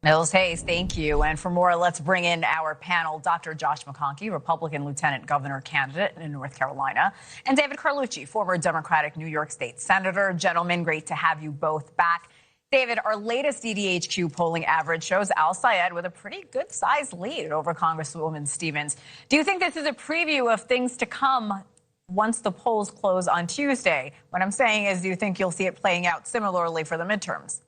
Mills Hayes, thank you. And for more, let's bring in our panel, Dr. Josh McConkey, Republican Lieutenant Governor candidate in North Carolina, and David Carlucci, former Democratic New York State Senator. Gentlemen, great to have you both back. David, our latest DDHQ polling average shows Al Sayed with a pretty good-sized lead over Congresswoman Stevens. Do you think this is a preview of things to come once the polls close on Tuesday? What I'm saying is, do you think you'll see it playing out similarly for the midterms?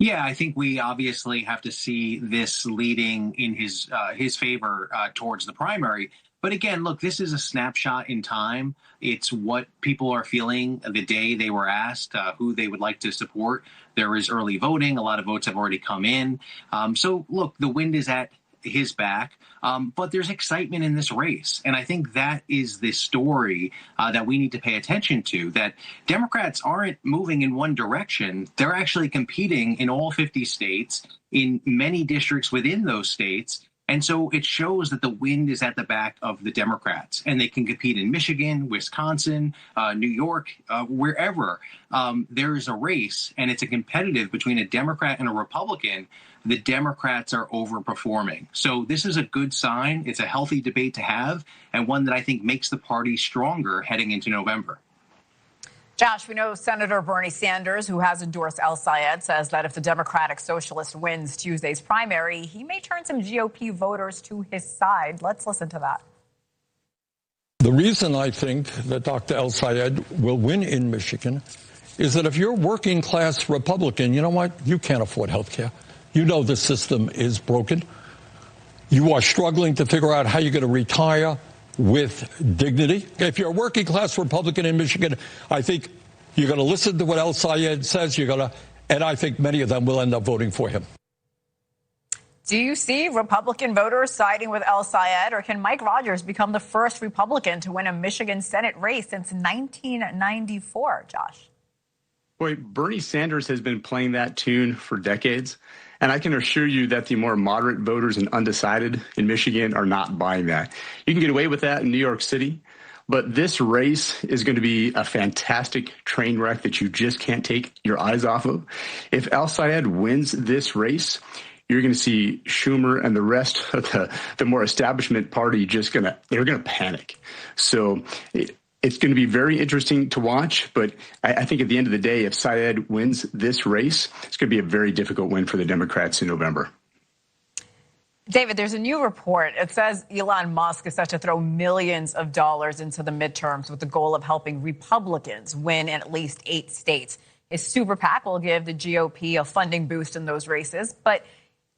Yeah, I think we obviously have to see this leading in his favor towards the primary. But again, look, this is a snapshot in time. It's what people are feeling the day they were asked who they would like to support. There is early voting. A lot of votes have already come in. So, look, the wind is at his back, but there's excitement in this race. And I think that is the story that we need to pay attention to, that Democrats aren't moving in one direction. They're actually competing in all 50 states, in many districts within those states. And so it shows that the wind is at the back of the Democrats, and they can compete in Michigan, Wisconsin, New York, wherever there is a race, and it's a competitive between a Democrat and a Republican. The Democrats are overperforming. So this is a good sign. It's a healthy debate to have, and one that I think makes the party stronger heading into November. Josh, we know Senator Bernie Sanders, who has endorsed Al Sayed, says that if the Democratic Socialist wins Tuesday's primary, he may turn some GOP voters to his side. Let's listen to that. The reason I think that Dr. Al Sayed will win in Michigan is that if you're a working class Republican, you know what? You can't afford health care. You know the system is broken. You are struggling to figure out how you're going to retire with dignity. If you're a working class Republican in Michigan, I think you're going to listen to what Al Sayed says. And I think many of them will end up voting for him. Do you see Republican voters siding with Al Sayed, or can Mike Rogers become the first Republican to win a Michigan Senate race since 1994, Josh? Boy, Bernie Sanders has been playing that tune for decades. And I can assure you that the more moderate voters and undecided in Michigan are not buying that. You can get away with that in New York City, but this race is going to be a fantastic train wreck that you just can't take your eyes off of. If Al Sayed wins this race, you're going to see Schumer and the rest of the more establishment party they're going to panic. So it's going to be very interesting to watch, but I think at the end of the day, if Sayed wins this race, it's going to be a very difficult win for the Democrats in November. David, there's a new report. It says Elon Musk is set to throw millions of dollars into the midterms with the goal of helping Republicans win in at least 8 states. His super PAC will give the GOP a funding boost in those races. But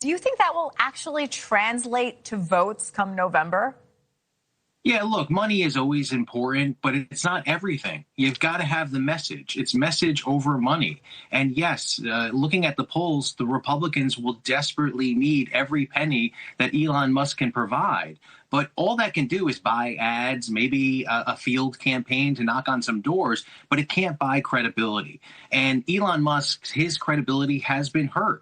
do you think that will actually translate to votes come November? Yeah, look, money is always important, but it's not everything. You've got to have the message. It's message over money. And yes, looking at the polls, the Republicans will desperately need every penny that Elon Musk can provide. But all that can do is buy ads, maybe a field campaign to knock on some doors, but it can't buy credibility. And Elon Musk, his credibility has been hurt.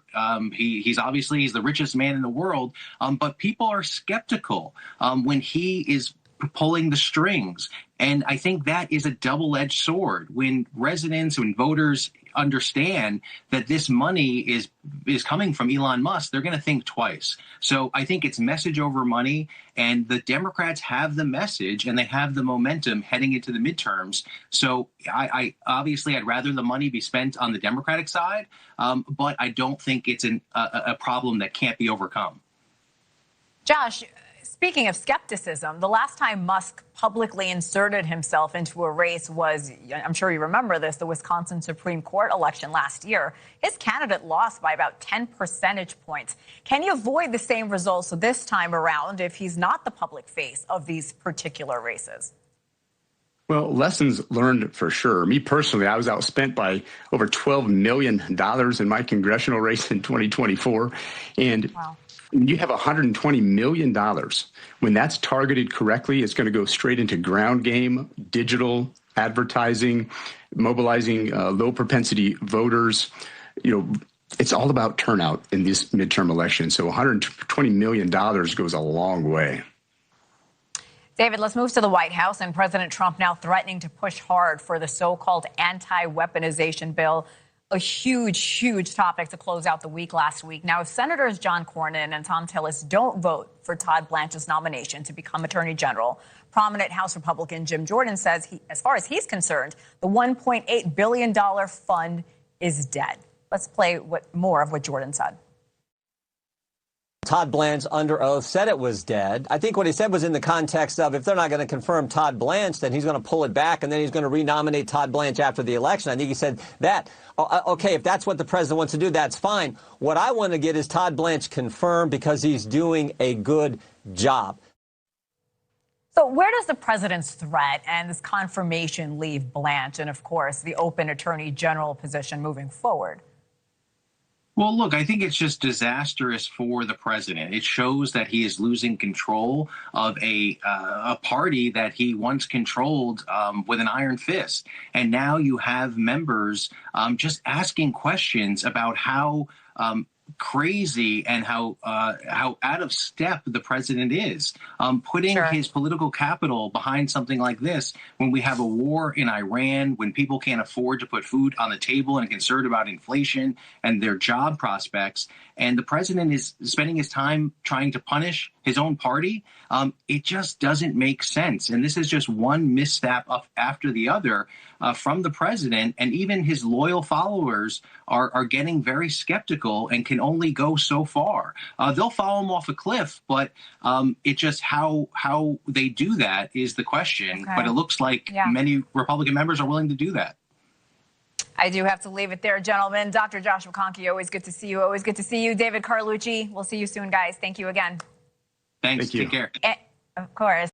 He's the richest man in the world, but people are skeptical when he is pulling the strings. And I think that is a double-edged sword. When residents and voters understand that this money is coming from Elon Musk, they're going to think twice. So I think it's message over money, and the Democrats have the message and they have the momentum heading into the midterms. So I obviously I'd rather the money be spent on the Democratic side, but I don't think it's a problem that can't be overcome. Josh, speaking of skepticism, the last time Musk publicly inserted himself into a race was, I'm sure you remember this, the Wisconsin Supreme Court election last year. His candidate lost by about 10 percentage points. Can you avoid the same results this time around if he's not the public face of these particular races? Well, lessons learned for sure. Me personally, I was outspent by over $12 million in my congressional race in 2024. And wow. You have $120 million. When that's targeted correctly, it's going to go straight into ground game, digital advertising, mobilizing low propensity voters. It's all about turnout in this midterm election. So $120 million goes a long way. David, let's move to the White House, and President Trump now threatening to push hard for the so-called anti-weaponization bill. A huge, huge topic to close out the week last week. Now, if Senators John Cornyn and Thom Tillis don't vote for Todd Blanche's nomination to become Attorney General, prominent House Republican Jim Jordan says, as far as he's concerned, the $1.8 billion fund is dead. Let's play more of what Jordan said. Todd Blanche, under oath, said it was dead. I think what he said was in the context of if they're not going to confirm Todd Blanche, then he's going to pull it back, and then he's going to renominate Todd Blanche after the election. I think he said that. Okay, if that's what the president wants to do, that's fine. What I want to get is Todd Blanche confirmed because he's doing a good job. So where does the president's threat and this confirmation leave Blanche and, of course, the open Attorney General position moving forward? Well, look, I think it's just disastrous for the president. It shows that he is losing control of a party that he once controlled with an iron fist. And now you have members just asking questions about how crazy and how out of step the president is, putting his political capital behind something like this when we have a war in Iran, when people can't afford to put food on the table and are concerned about inflation and their job prospects. And the president is spending his time trying to punish his own party. It just doesn't make sense. And this is just one misstep after the other from the president. And even his loyal followers are getting very skeptical and can only go so far. They'll follow him off a cliff, but it just how they do that is the question. Okay. But it looks like many Republican members are willing to do that. I do have to leave it there, gentlemen. Dr. Josh McConkey, always good to see you. Always good to see you. David Carlucci, we'll see you soon, guys. Thank you again. Thanks. Take care. Of course.